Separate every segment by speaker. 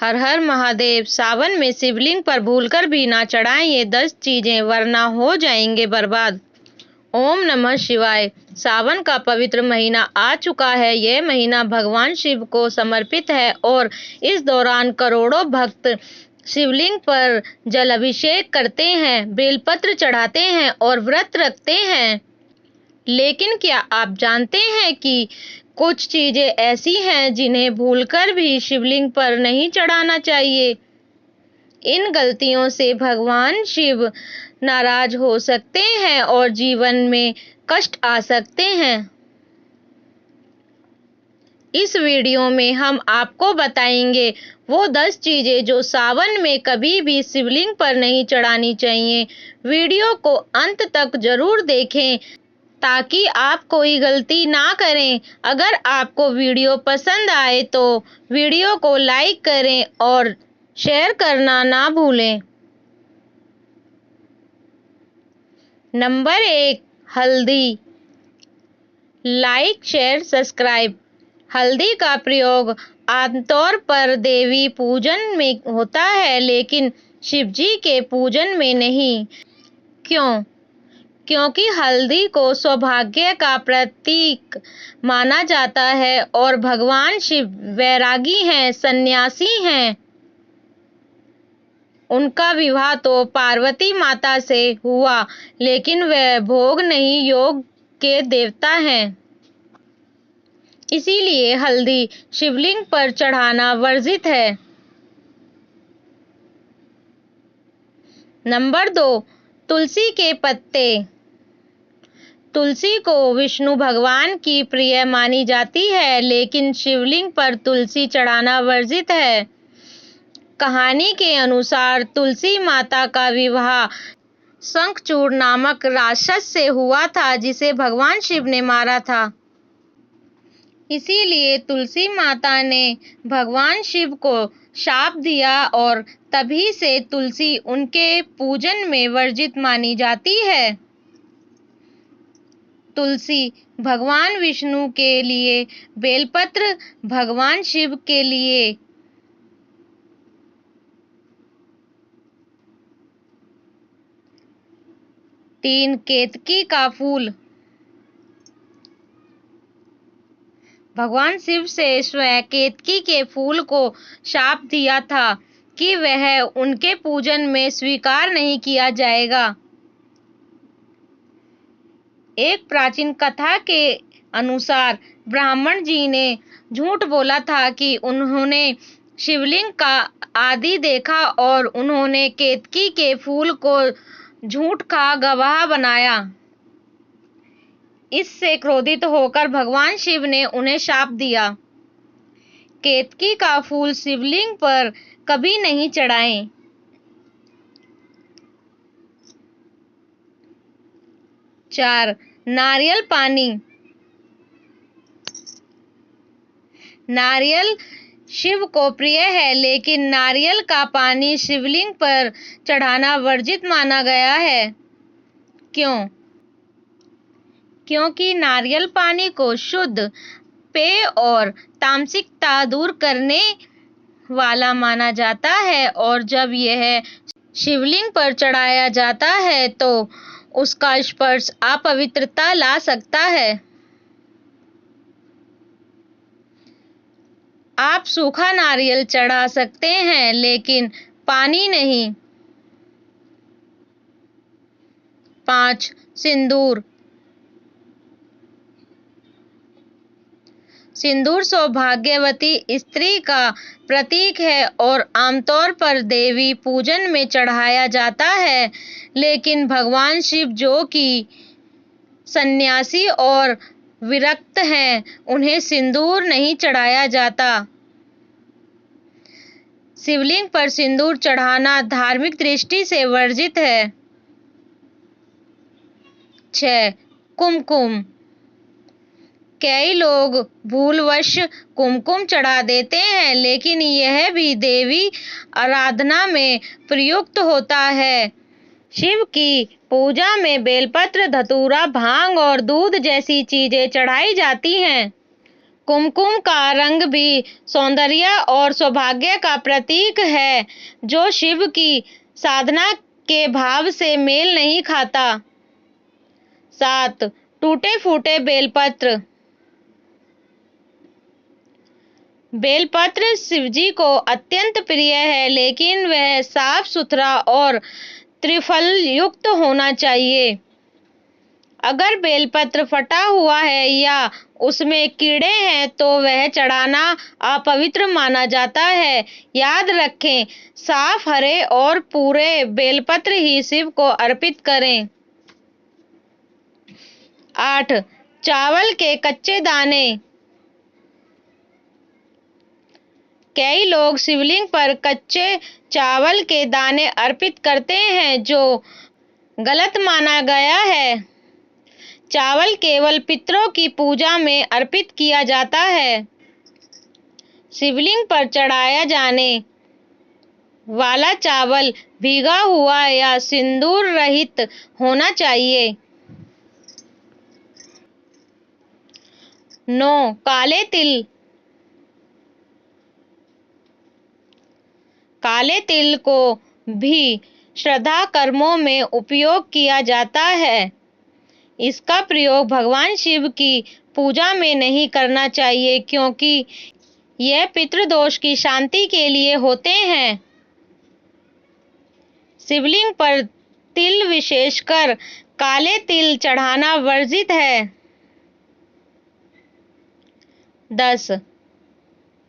Speaker 1: हर हर महादेव। सावन में शिवलिंग पर भूलकर भी ना चढ़ाएं ये 10 चीजें, वरना हो जाएंगे बर्बाद। ओम नमः शिवाय। सावन का पवित्र महीना आ चुका है। यह महीना भगवान शिव को समर्पित है और इस दौरान करोड़ों भक्त शिवलिंग पर जल अभिषेक करते हैं, बेलपत्र चढ़ाते हैं और व्रत रखते हैं। लेकिन क्या आप जानते हैं कि कुछ चीजें ऐसी हैं जिन्हें भूलकर भी शिवलिंग पर नहीं चढ़ाना चाहिए। इन गलतियों से भगवान शिव नाराज हो सकते हैं और जीवन में कष्ट आ सकते हैं। इस वीडियो में हम आपको बताएंगे वो 10 चीजें जो सावन में कभी भी शिवलिंग पर नहीं चढ़ानी चाहिए। वीडियो को अंत तक जरूर देखें ताकि आप कोई गलती ना करें। अगर आपको वीडियो पसंद आए तो वीडियो को लाइक करें और शेयर करना ना भूलें। नंबर 1, हल्दी। Like, share, subscribe. हल्दी का प्रयोग आमतौर पर देवी पूजन में होता है, लेकिन शिवजी के पूजन में नहीं। क्यों? क्योंकि हल्दी को सौभाग्य का प्रतीक माना जाता है और भगवान शिव वैरागी हैं, सन्यासी हैं। उनका विवाह तो पार्वती माता से हुआ, लेकिन वह भोग नहीं, योग के देवता हैं। इसीलिए हल्दी शिवलिंग पर चढ़ाना वर्जित है। नंबर 2, तुलसी के पत्ते। तुलसी को विष्णु भगवान की प्रिय मानी जाती है, लेकिन शिवलिंग पर तुलसी चढ़ाना वर्जित है। कहानी के अनुसार तुलसी माता का विवाह शंखचूड़ नामक राक्षस से हुआ था, जिसे भगवान शिव ने मारा था। इसीलिए तुलसी माता ने भगवान शिव को शाप दिया और तभी से तुलसी उनके पूजन में वर्जित मानी जाती है। तुलसी भगवान विष्णु के लिए, बेलपत्र भगवान शिव के लिए। तीन, केतकी का फूल। भगवान शिव से स्वयं केतकी के फूल को शाप दिया था कि वह उनके पूजन में स्वीकार नहीं किया जाएगा। एक प्राचीन कथा के अनुसार ब्राह्मण जी ने झूठ बोला था कि उन्होंने शिवलिंग का आदि देखा और उन्होंने केतकी के फूल को झूठ का गवाह बनाया। इससे क्रोधित होकर भगवान शिव ने उन्हें शाप दिया। केतकी का फूल शिवलिंग पर कभी नहीं चढ़ाएं। 4, नारियल पानी। नारियल शिव को प्रिय है, लेकिन नारियल का पानी शिवलिंग पर चढ़ाना वर्जित माना गया है। क्यों? क्योंकि नारियल पानी को शुद्ध, पेय और तामसिकता दूर करने वाला माना जाता है और जब यह शिवलिंग पर चढ़ाया जाता है तो उसका स्पर्श अपवित्रता ला सकता है। आप सूखा नारियल चढ़ा सकते हैं, लेकिन पानी नहीं। 5, सिंदूर। सिंदूर सौभाग्यवती स्त्री का प्रतीक है और आमतौर पर देवी पूजन में चढ़ाया जाता है, लेकिन भगवान शिव, जो कि सन्यासी और विरक्त हैं, उन्हें सिंदूर नहीं चढ़ाया जाता। शिवलिंग पर सिंदूर चढ़ाना धार्मिक दृष्टि से वर्जित है। 6, कुमकुम। कई लोग भूलवश कुमकुम चढ़ा देते हैं, लेकिन यह भी देवी आराधना में प्रयुक्त होता है। शिव की पूजा में बेलपत्र, धतूरा, भांग और दूध जैसी चीजें चढ़ाई जाती हैं। कुमकुम का रंग भी सौंदर्य और सौभाग्य का प्रतीक है, जो शिव की साधना के भाव से मेल नहीं खाता। 7. टूटे फूटे बेलपत्र। बेलपत्र शिवजी को अत्यंत प्रिय है, लेकिन वह साफ सुथरा और त्रिफल युक्त होना चाहिए। अगर बेलपत्र फटा हुआ है या उसमें कीड़े हैं तो वह चढ़ाना अपवित्र माना जाता है। याद रखें, साफ हरे और पूरे बेलपत्र ही शिव को अर्पित करें। 8. चावल के कच्चे दाने। कई लोग शिवलिंग पर कच्चे चावल के दाने अर्पित करते हैं, जो गलत माना गया है। चावल केवल पितरों की पूजा में अर्पित किया जाता है। शिवलिंग पर चढ़ाया जाने वाला चावल भीगा हुआ या सिंदूर रहित होना चाहिए। 9. काले तिल। काले तिल को भी श्रद्धा कर्मों में उपयोग किया जाता है। इसका प्रयोग भगवान शिव की पूजा में नहीं करना चाहिए, क्योंकि यह पितृदोष की शांति के लिए होते हैं। शिवलिंग पर तिल, विशेषकर काले तिल चढ़ाना वर्जित है। 10.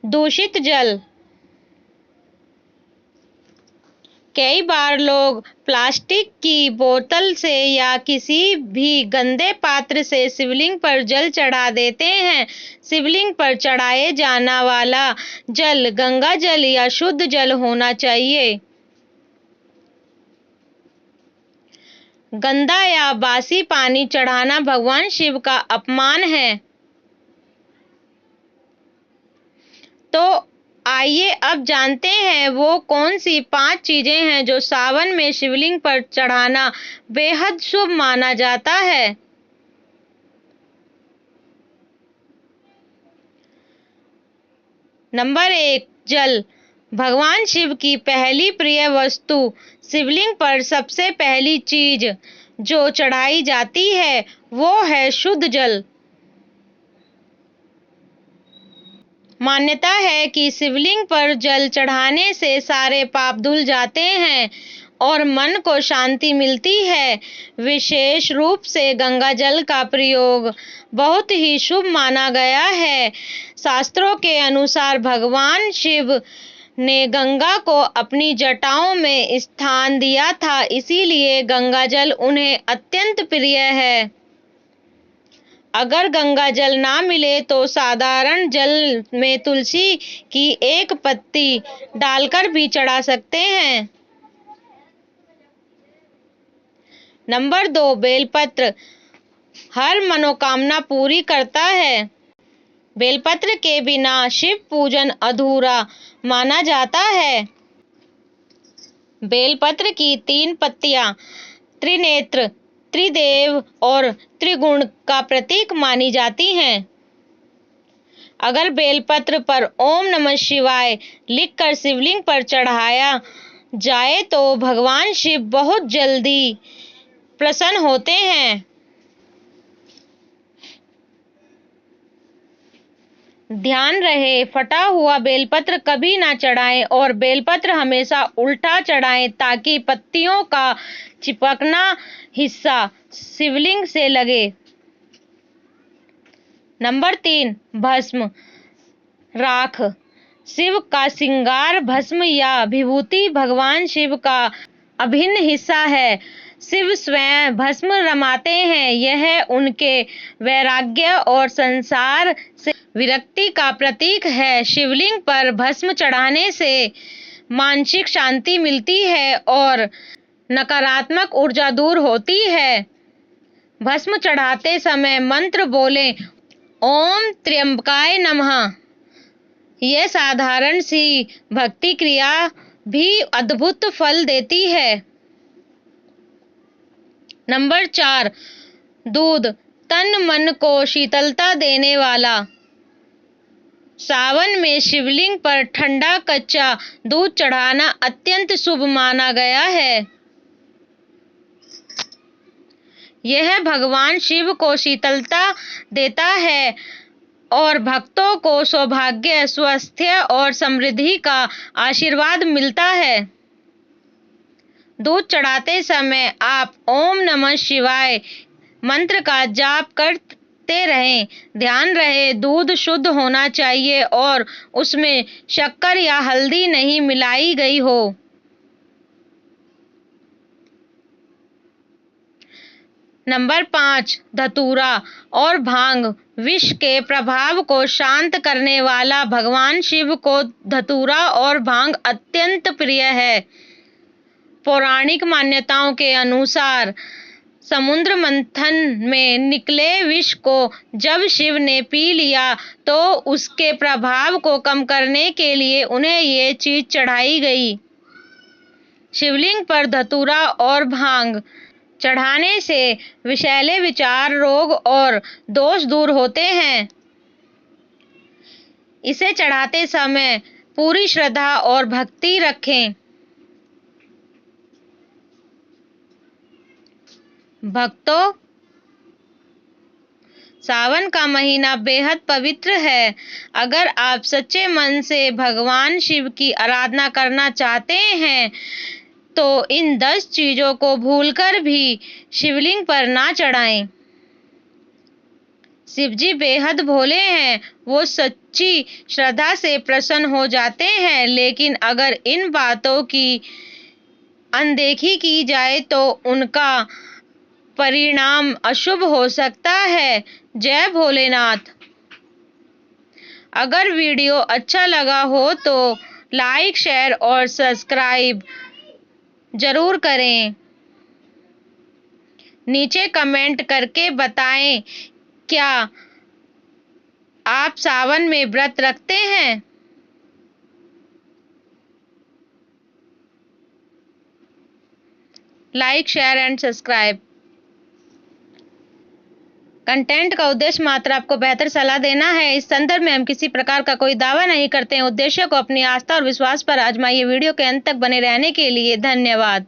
Speaker 1: दूषित जल। कई बार लोग प्लास्टिक की बोतल से या किसी भी गंदे पात्र से शिवलिंग पर जल चढ़ा देते हैं। शिवलिंग पर चढ़ाए जाने वाला जल गंगा जल या शुद्ध जल होना चाहिए। गंदा या बासी पानी चढ़ाना भगवान शिव का अपमान है। तो आइए अब जानते हैं वो कौन सी 5 चीजें हैं जो सावन में शिवलिंग पर चढ़ाना बेहद शुभ माना जाता है। नंबर 1. जल। भगवान शिव की पहली प्रिय वस्तु। शिवलिंग पर सबसे पहली चीज जो चढ़ाई जाती है वो है शुद्ध जल। मान्यता है कि शिवलिंग पर जल चढ़ाने से सारे पाप धुल जाते हैं और मन को शांति मिलती है। विशेष रूप से गंगा जल का प्रयोग बहुत ही शुभ माना गया है। शास्त्रों के अनुसार भगवान शिव ने गंगा को अपनी जटाओं में स्थान दिया था, इसीलिए गंगा जल उन्हें अत्यंत प्रिय है। अगर गंगा जल ना मिले तो साधारण जल में तुलसी की एक पत्ती डालकर भी चढ़ा सकते हैं। नंबर 2. बेलपत्र हर मनोकामना पूरी करता है। बेलपत्र के बिना शिव पूजन अधूरा माना जाता है। बेलपत्र की 3 पत्तियां त्रिनेत्र, त्रिदेव और त्रिगुण का प्रतीक मानी जाती हैं। अगर बेलपत्र पर ओम नमः शिवाय लिखकर शिवलिंग पर चढ़ाया जाए तो भगवान शिव बहुत जल्दी प्रसन्न होते हैं। ध्यान रहे, फटा हुआ बेलपत्र कभी ना चढ़ाएं और बेलपत्र हमेशा उल्टा चढ़ाएं ताकि पत्तियों का चिपकना हिस्सा शिवलिंग से लगे। नंबर 3. भस्म राख। शिव का श्रृंगार भस्म या विभूति भगवान शिव का अभिन्न हिस्सा है। शिव स्वयं भस्म रमाते हैं। यह उनके वैराग्य और संसार से विरक्ति का प्रतीक है। शिवलिंग पर भस्म चढ़ाने से मानसिक शांति मिलती है और नकारात्मक ऊर्जा दूर होती है। भस्म चढ़ाते समय मंत्र बोलें, ओम त्र्यंबकाय नमः। यह साधारण सी भक्ति क्रिया भी अद्भुत फल देती है। नंबर 4. दूध तन मन को शीतलता देने वाला। सावन में शिवलिंग पर ठंडा कच्चा दूध चढ़ाना अत्यंत शुभ माना गया है। यह भगवान शिव को शीतलता देता है और भक्तों को सौभाग्य, स्वास्थ्य और समृद्धि का आशीर्वाद मिलता है। दूध चढ़ाते समय आप ओम नमः शिवाय मंत्र का जाप करते रहें। ध्यान रहे दूध शुद्ध होना चाहिए और उसमें शक्कर या हल्दी नहीं मिलाई गई हो। नंबर 5, धतूरा और भांग। विष के प्रभाव को शांत करने वाला भगवान शिव को धतूरा और भांग अत्यंत प्रिय है। पौराणिक मान्यताओं के अनुसार समुद्र मंथन में निकले विष को जब शिव ने पी लिया तो उसके प्रभाव को कम करने के लिए उन्हें ये चीज चढ़ाई गई। शिवलिंग पर धतूरा और भांग चढ़ाने से विषैले विचार, रोग और दोष दूर होते हैं। इसे चढ़ाते समय पूरी श्रद्धा और भक्ति रखें। भक्तों, सावन का महीना बेहद पवित्र है। अगर आप सच्चे मन से भगवान शिव की आराधना करना चाहते हैं तो इन 10 चीजों को भूलकर भी शिवलिंग पर ना चढ़ाएं। शिवजी बेहद भोले हैं, वो सच्ची श्रद्धा से प्रसन्न हो जाते हैं, लेकिन अगर इन बातों की अनदेखी की जाए तो उनका परिणाम अशुभ हो सकता है। जय भोलेनाथ। अगर वीडियो अच्छा लगा हो तो लाइक, शेयर और सब्सक्राइब जरूर करें। नीचे कमेंट करके बताएं, क्या आप सावन में व्रत रखते हैं? Like, share and subscribe. Content का उद्देश्य मात्र आपको बेहतर सलाह देना है। इस संदर्भ में हम किसी प्रकार का कोई दावा नहीं करते हैं। उद्देश्य को अपनी आस्था और विश्वास पर आजमाइए। वीडियो के अंत तक बने रहने के लिए धन्यवाद।